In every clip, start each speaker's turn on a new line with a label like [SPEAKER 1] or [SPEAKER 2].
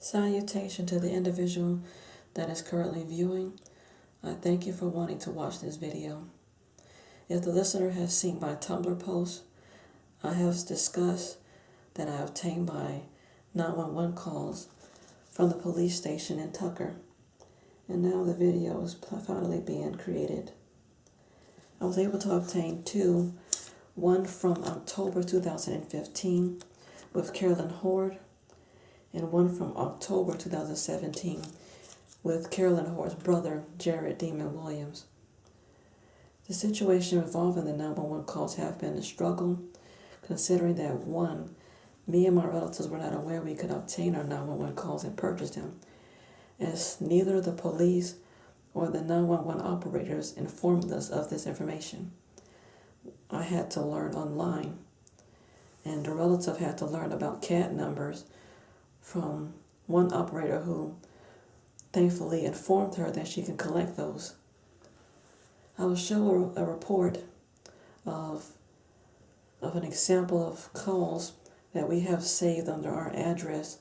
[SPEAKER 1] Salutation to the individual that is currently viewing. I thank you for wanting to watch this video. If the listener has seen my Tumblr post, I have discussed that I obtained my 911 calls from the police station in Tucker, and now the video is finally being created. I was able to obtain two, one from October 2015 with Carolyn Horde, and one from October 2017 with Carolyn Horde's brother, Jared Demon Williams. The situation involving the 911 calls have been a struggle, considering that one, me and my relatives were not aware we could obtain our 911 calls and purchase them, as neither the police or the 911 operators informed us of this information. I had to learn online, and the relative had to learn about CAD numbers from one operator who thankfully informed her that she can collect those. I will show a report of an example of calls that we have saved under our address,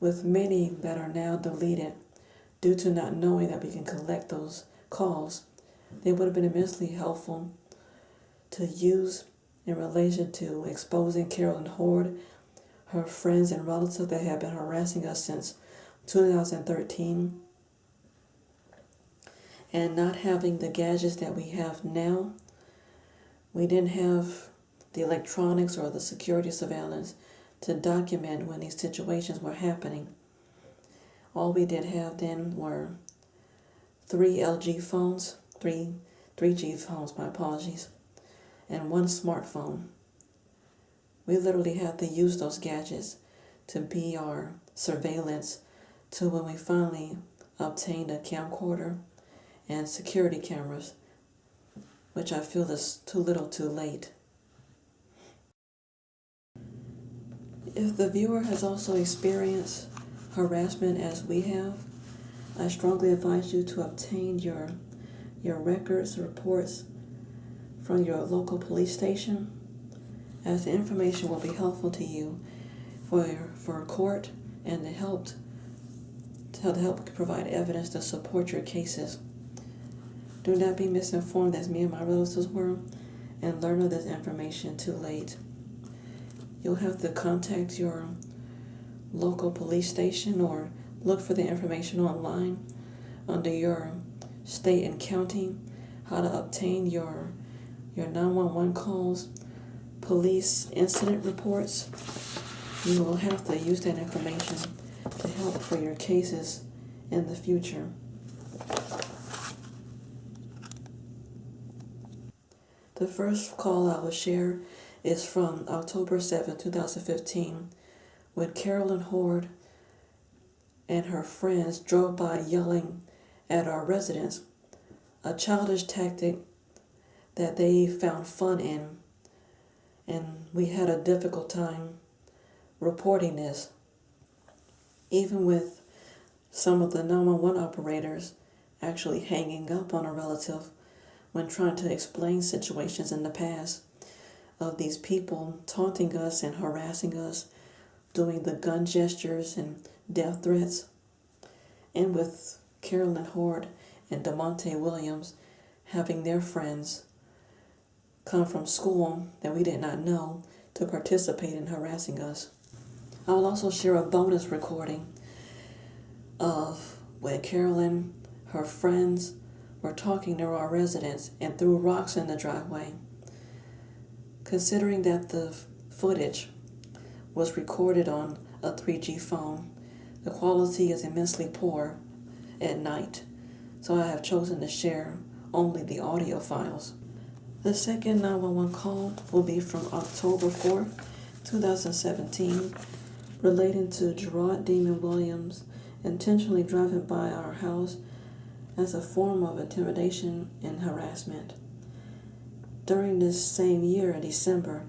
[SPEAKER 1] with many that are now deleted due to not knowing that we can collect those calls. They would have been immensely helpful to use in relation to exposing Carolyn Horde, her friends and relatives that have been harassing us since 2013, and not having the gadgets that we have now. We didn't have the electronics or the security surveillance to document when these situations were happening. All we did have then were 3G phones, my apologies, and one smartphone. We literally had to use those gadgets to be our surveillance to when we finally obtained a camcorder and security cameras, which I feel is too little too late. If the viewer has also experienced harassment as we have, I strongly advise you to obtain your records, reports from your local police station, as the information will be helpful to you for court and to help provide evidence to support your cases. Do not be misinformed as me and my relatives were, and learn of this information too late. You'll have to contact your local police station or look for the information online under your state and county, how to obtain your 911 calls, police incident reports. You will have to use that information to help for your cases in the future. The first call I will share is from October 7, 2015, when Carolyn Horde and her friends drove by yelling at our residence, a childish tactic that they found fun in, and we had a difficult time reporting this, even with some of the 911 operators actually hanging up on a relative when trying to explain situations in the past of these people taunting us and harassing us, doing the gun gestures and death threats, and with Carolyn Horde and Demonte Williams having their friends come from school that we did not know to participate in harassing us. I will also share a bonus recording of when Carolyn, her friends, were talking to our residents and threw rocks in the driveway. Considering that the footage was recorded on a 3G phone, the quality is immensely poor at night, so I have chosen to share only the audio files. The second 911 call will be from October 4th, 2017, relating to Jared Demon Williams intentionally driving by our house as a form of intimidation and harassment. During this same year in December,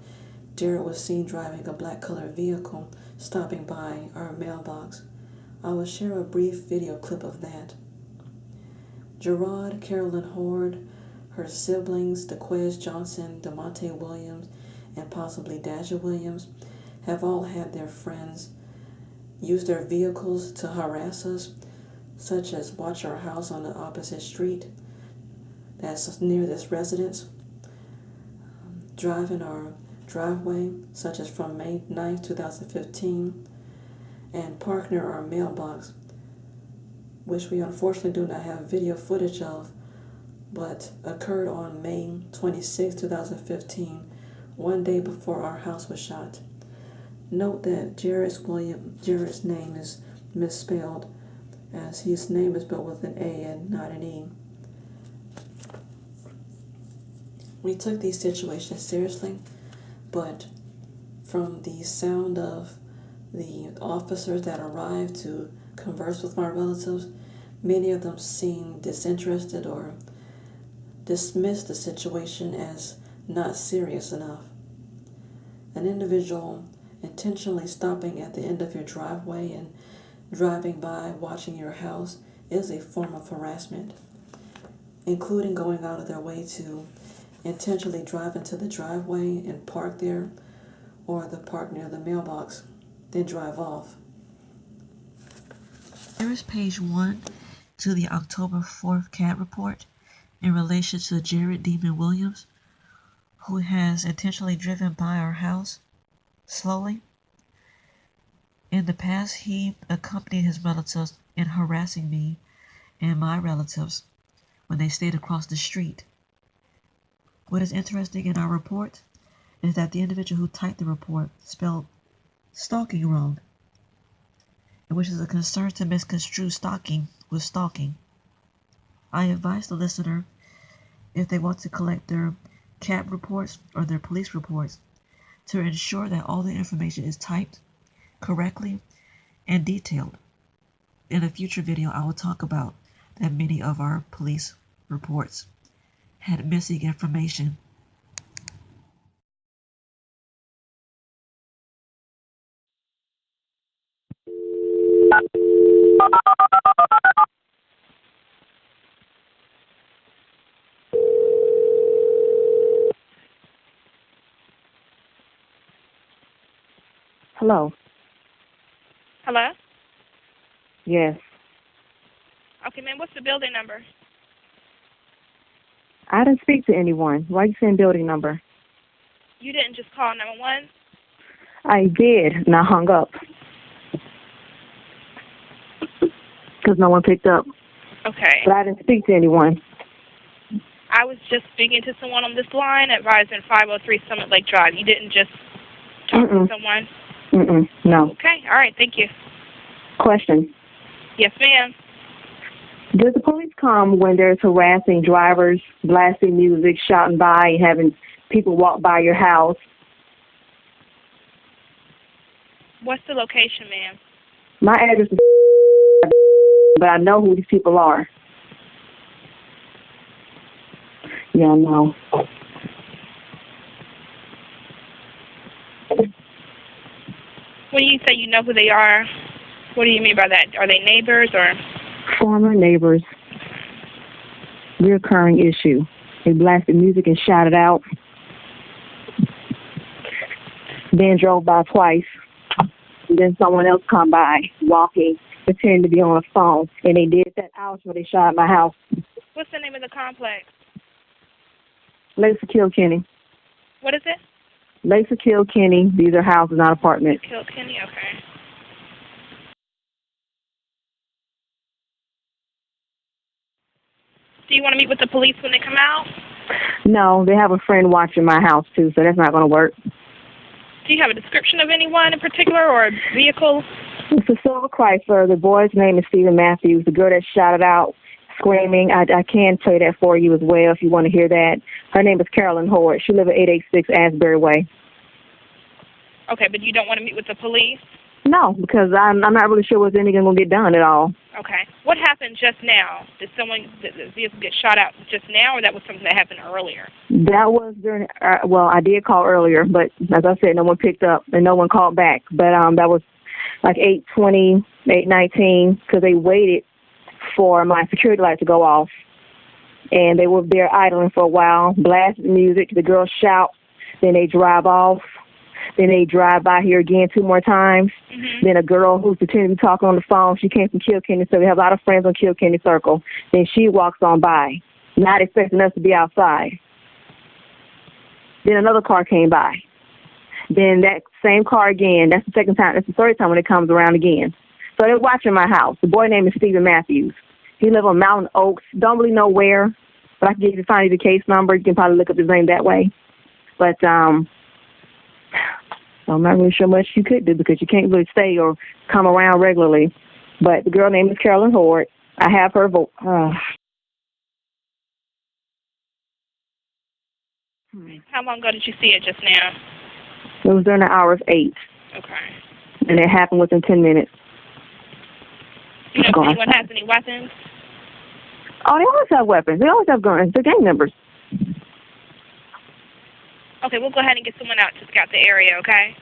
[SPEAKER 1] Jared was seen driving a black colored vehicle stopping by our mailbox. I will share a brief video clip of that. Jared, Carolyn Horde, her siblings, Daquez Johnson, Demonte Williams, and possibly Daquez Williams, have all had their friends use their vehicles to harass us, such as watch our house on the opposite street that's near this residence, drive in our driveway, such as from May 9th, 2015, and park near our mailbox, which we unfortunately do not have video footage of, but occurred on May 26, 2015, one day before our house was shot. Note that Jared's name is misspelled, as his name is spelled with an A and not an E. We took these situations seriously, but from the sound of the officers that arrived to converse with my relatives, many of them seemed disinterested or dismissed the situation as not serious enough. An individual intentionally stopping at the end of your driveway and driving by watching your house is a form of harassment, including going out of their way to intentionally drive into the driveway and park there, or the park near the mailbox, then drive off.
[SPEAKER 2] Here is page 1 to the October 4th CAT report in relation to Jared Demon Williams, who has intentionally driven by our house slowly. In the past, he accompanied his relatives in harassing me and my relatives when they stayed across the street. What is interesting in our report is that the individual who typed the report spelled stalking wrong, which is a concern to misconstrue stalking with stalking. I advise the listener, if they want to collect their CAT reports or their police reports, to ensure that all the information is typed correctly and detailed. In a future video, I will talk about that many of our police reports had missing information.
[SPEAKER 3] Hello.
[SPEAKER 4] Hello?
[SPEAKER 3] Yes.
[SPEAKER 4] Okay, ma'am, what's the building number?
[SPEAKER 3] I didn't speak to anyone. Why are you saying building number?
[SPEAKER 4] You didn't just call 911?
[SPEAKER 3] I did, and I hung up. Because no one picked up.
[SPEAKER 4] Okay.
[SPEAKER 3] But I didn't speak to anyone.
[SPEAKER 4] I was just speaking to someone on this line advising 503 Summit Lake Drive. You didn't just talk to someone?
[SPEAKER 3] No.
[SPEAKER 4] Okay, all right, thank you.
[SPEAKER 3] Question.
[SPEAKER 4] Yes, ma'am.
[SPEAKER 3] Does the police come when there's harassing drivers, blasting music, shouting by, and having people walk by your house?
[SPEAKER 4] What's the location, ma'am?
[SPEAKER 3] My address is but I know who these people are. Yeah, I know.
[SPEAKER 4] When you say you know who they are, what do you mean by that? Are they neighbors or?
[SPEAKER 3] Former neighbors. Reoccurring issue. They blasted music and shouted out. Then drove by twice. And then someone else come by, walking, pretending to be on a phone. And they did that hours where they shot at my house.
[SPEAKER 4] What's the name of the complex?
[SPEAKER 3] Kilkenny.
[SPEAKER 4] What is it?
[SPEAKER 3] Kilkenny. These are houses, not apartments.
[SPEAKER 4] Kilkenny, okay. Do you want to meet with the police when they come out?
[SPEAKER 3] No, they have a friend watching my house, too, so that's not going to work.
[SPEAKER 4] Do you have a description of anyone in particular or a vehicle?
[SPEAKER 3] It's a silver Chrysler. The boy's name is Stephen Matthews. The girl that shouted out, screaming, I can play that for you as well if you want to hear that. Her name is Carolyn Howard. She lives at 886 Asbury Way.
[SPEAKER 4] Okay, but you don't want to meet with the police?
[SPEAKER 3] No, because I'm not really sure what's anything going to get done at all.
[SPEAKER 4] Okay. What happened just now? Did the vehicle get shot out just now, or that was something that happened earlier?
[SPEAKER 3] That was during, well, I did call earlier, but as I said, no one picked up and no one called back. But that was like 8:20, 8:19, because they waited for my security light to go off. And they were there idling for a while, blasting music, the girls shout, then they drive off. Then they drive by here again 2 more times. Then a girl who's pretending to be talking on the phone, she came from Kilkenny, so we have a lot of friends on Kilkenny Circle. Then she walks on by, not expecting us to be outside. Then another car came by. Then that same car again. That's the second time. That's the third time when it comes around again. So they're watching my house. The boy name is Stephen Matthews. He lives on Mountain Oaks. Don't really know where, but I can give you find the case number. You can probably look up his name that way. But I'm not really sure much you could do because you can't really stay or come around regularly. But the girl name is Carolyn Horde. I have her vote.
[SPEAKER 4] How long ago did you see it just now?
[SPEAKER 3] It was during the hour of 8.
[SPEAKER 4] Okay.
[SPEAKER 3] And it happened within 10 minutes.
[SPEAKER 4] You know if anyone has any weapons?
[SPEAKER 3] Oh, they always have weapons. They always have guns. They're gang members.
[SPEAKER 4] Okay, we'll go ahead and get someone out to scout the area, okay?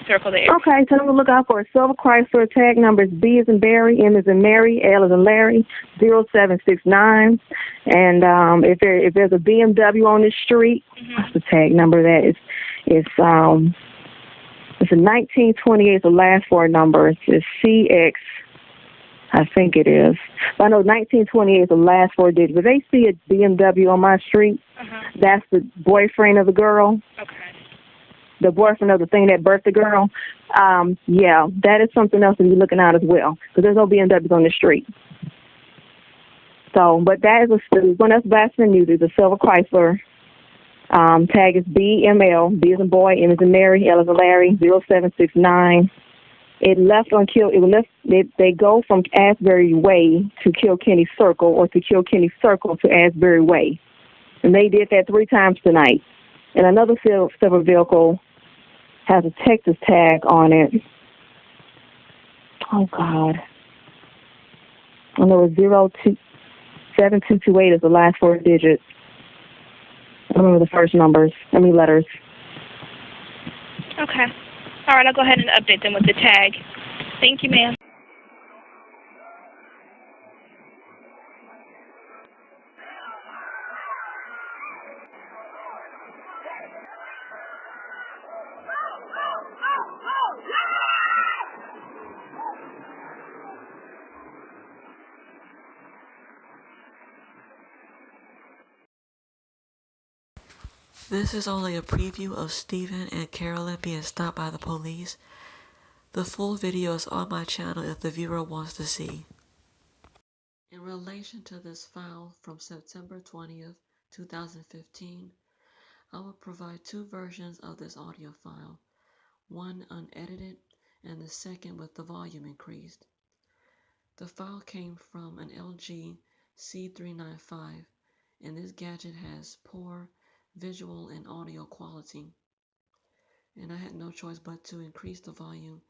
[SPEAKER 4] Circle the area.
[SPEAKER 3] Okay, tell them to look out for a silver Chrysler. Tag number is B as in Barry, M as in Mary, L as in Larry, 0769. And if there's a BMW on this street, what's the tag number? That is it's a 1928. The last 4 numbers is CX. I think it is. But I know 1928 is the last 4 digits. If they see a BMW on my street, that's the boyfriend of the girl.
[SPEAKER 4] Okay.
[SPEAKER 3] The boyfriend of the thing that birthed the girl. Yeah, that is something else to be looking at as well, because there's no BMWs on the street. So, but that is the one that's blasting news is a silver Chrysler. Tag is BML, B as in boy, M as in Mary, L as in Larry, 0769. It left on they go from Asbury Way to Kilkenny Circle or to Kilkenny Circle to Asbury Way. And they did that 3 times tonight. And another silver vehicle has a Texas tag on it. Oh, God. I know it's 7228 is the last 4 digits. I don't remember the first letters.
[SPEAKER 4] Okay. All right, I'll go ahead and update them with the tag. Thank you, ma'am.
[SPEAKER 2] This is only a preview of Stephen and Carolyn being stopped by the police. The full video is on my channel if the viewer wants to see. In relation to this file from September 20th, 2015, I will provide 2 versions of this audio file, one unedited and the second with the volume increased. The file came from an LG C395 and this gadget has poor visual and audio quality, and I had no choice but to increase the volume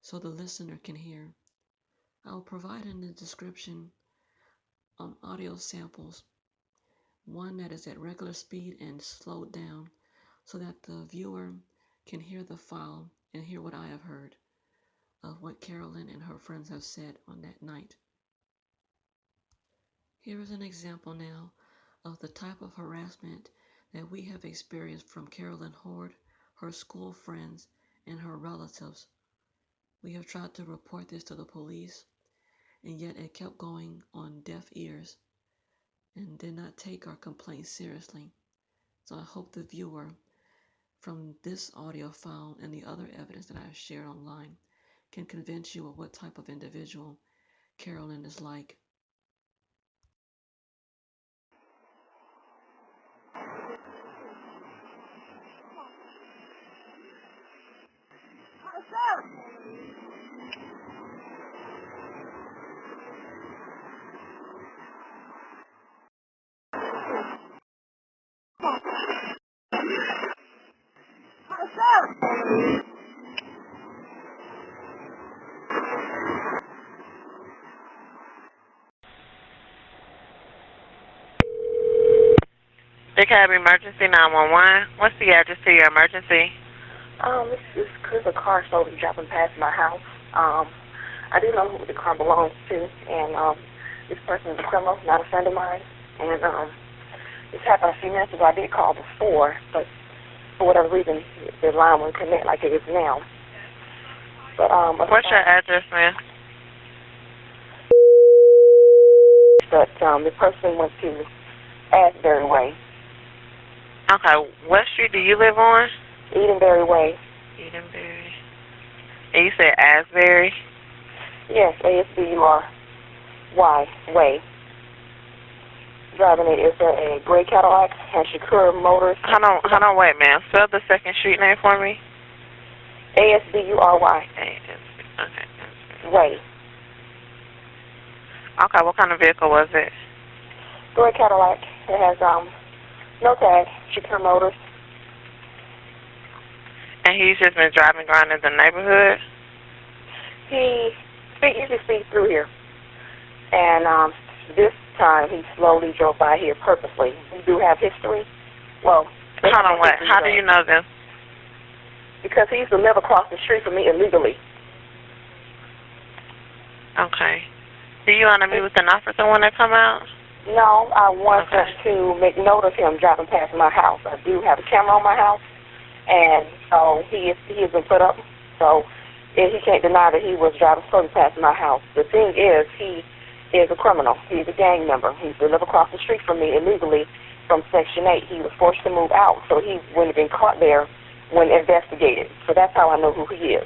[SPEAKER 2] so the listener can hear. I will provide in the description audio samples, one that is at regular speed and slowed down so that the viewer can hear the file and hear what I have heard of what Carolyn and her friends have said on that night. Here is an example now of the type of harassment that we have experienced from Carolyn Horde, her school friends, and her relatives. We have tried to report this to the police, and yet it kept going on deaf ears and did not take our complaints seriously. So I hope the viewer from this audio file and the other evidence that I have shared online can convince you of what type of individual Carolyn is like.
[SPEAKER 5] DeKalb Emergency 911. What's the address to your emergency?
[SPEAKER 6] This is because a car slowly dropping past my house. I do know who the car belongs to, and this person is a criminal, not a friend of mine. And this happened a few minutes ago. I did call before, but for whatever reason, the line wouldn't connect like it is now. But
[SPEAKER 5] What's your address, ma'am?
[SPEAKER 6] But the person went to Asbury Way.
[SPEAKER 5] Okay, what street do you live on?
[SPEAKER 6] Edenberry Way.
[SPEAKER 5] Edenberry. And you said Asbury?
[SPEAKER 6] Yes, Asbury Way. Driving it is a gray Cadillac and Shakur Motors.
[SPEAKER 5] Hold on, wait, ma'am. Spell the second street name for me.
[SPEAKER 6] Asbury.
[SPEAKER 5] Okay.
[SPEAKER 6] Way.
[SPEAKER 5] Okay, what kind of vehicle was it?
[SPEAKER 6] Gray Cadillac. It has no tag. Shakur Motors.
[SPEAKER 5] And he's just been driving around in the neighborhood?
[SPEAKER 6] He usually speeds through here. And this time he slowly drove by here purposely. We do have history. Well,
[SPEAKER 5] hold on, wait. How do you know this?
[SPEAKER 6] Because he used to live across the street from me illegally.
[SPEAKER 5] Okay. Do you want to meet with an officer when they come out?
[SPEAKER 6] No, I want us to make note of him driving past my house. I do have a camera on my house, and so he has been put up. So he can't deny that he was driving slowly past my house. The thing is, he is a criminal. He's a gang member. He used to live across the street from me illegally from Section 8. He was forced to move out, so he wouldn't have been caught there when investigated. So that's how I know who he is.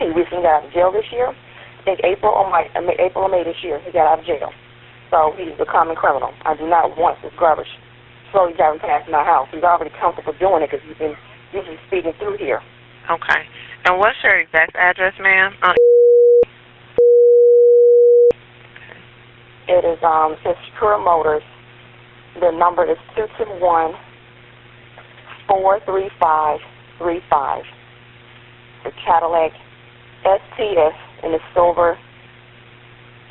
[SPEAKER 6] He recently got out of jail this year. I think April or May this year he got out of jail. So he's a common criminal. I do not want this garbage slowly driving past my house. He's already comfortable doing it because he's been usually speeding through here.
[SPEAKER 5] Okay. And what's your exact address, ma'am?
[SPEAKER 6] It is says Shakur Motors. The number is 221-43535. The Cadillac STS in the silver.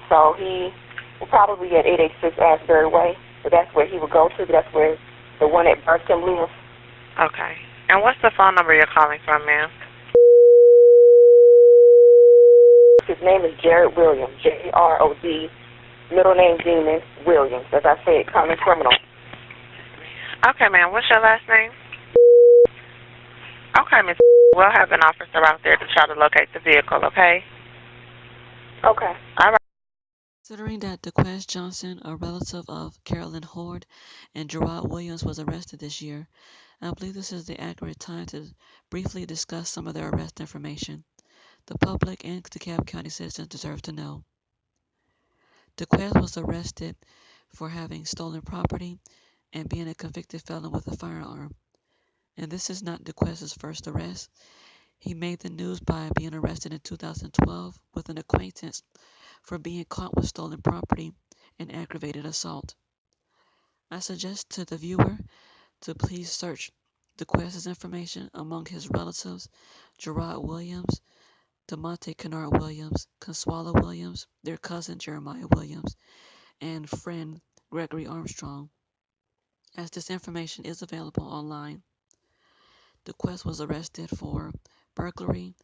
[SPEAKER 6] So he will probably be at 886 Asbury Way. So that's where he would go to. That's where the one at Burton lives.
[SPEAKER 5] Okay. And what's the phone number you're calling from, ma'am?
[SPEAKER 6] His name is Jared Williams. J-R-O-D. Middle name Demon Williams. As I said, common criminal.
[SPEAKER 5] Okay, ma'am. What's your last name? Okay, Miss. We'll have an officer out there to try to locate the vehicle, okay?
[SPEAKER 6] Okay.
[SPEAKER 5] All right.
[SPEAKER 1] Considering that Daquez Johnson, a relative of Carolyn Horde and Gerard Williams, was arrested this year, I believe this is the accurate time to briefly discuss some of their arrest information. The public and DeKalb County citizens deserve to know. Daquez was arrested for having stolen property and being a convicted felon with a firearm. And this is not Daquez's first arrest. He made the news by being arrested in 2012 with an acquaintance for being caught with stolen property and aggravated assault. I suggest to the viewer to please search Daquez's information among his relatives, Gerard Williams, DeMonte Kennard Williams, Consuela Williams, their cousin Jeremiah Williams, and friend Gregory Armstrong, as this information is available online. Daquez was arrested for burglary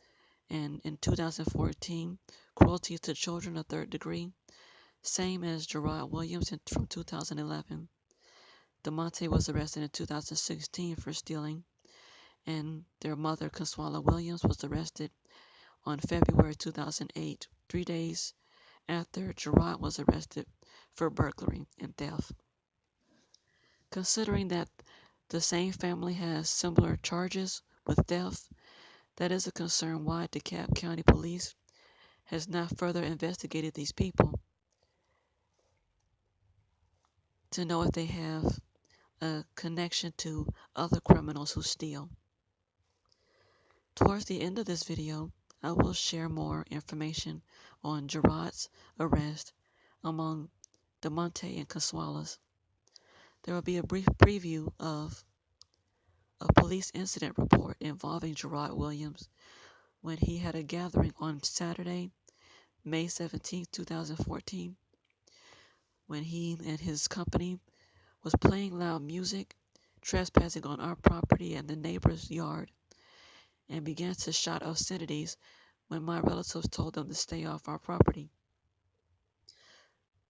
[SPEAKER 1] and in 2014, cruelty to children of third degree, same as Gerard Williams from 2011. DeMonte was arrested in 2016 for stealing, and their mother, Consuela Williams, was arrested on February 2008, 3 days after Gerard was arrested for burglary and theft. Considering that the same family has similar charges with theft, that is a concern why DeKalb County Police has not further investigated these people to know if they have a connection to other criminals who steal. Towards the end of this video, I will share more information on Gerard's arrest among DeMonte and Consuela's. There will be a brief preview of a police incident report involving Gerard Williams when he had a gathering on Saturday, May 17, 2014, when he and his company was playing loud music, trespassing on our property and the neighbor's yard, and began to shout obscenities when my relatives told them to stay off our property.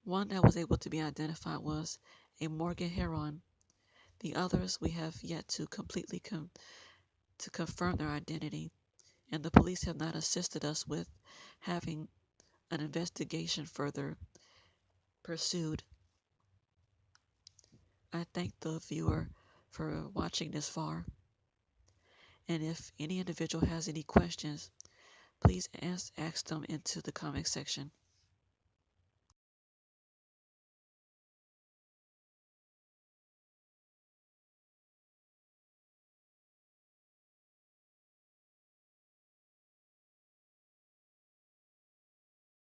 [SPEAKER 1] One that was able to be identified was a Morgan Heron
[SPEAKER 2] The others we have yet to completely to confirm their identity, and the police have not assisted us with having an investigation further pursued. I thank the viewer for watching this far, and if any individual has any questions, please ask them into the comment section.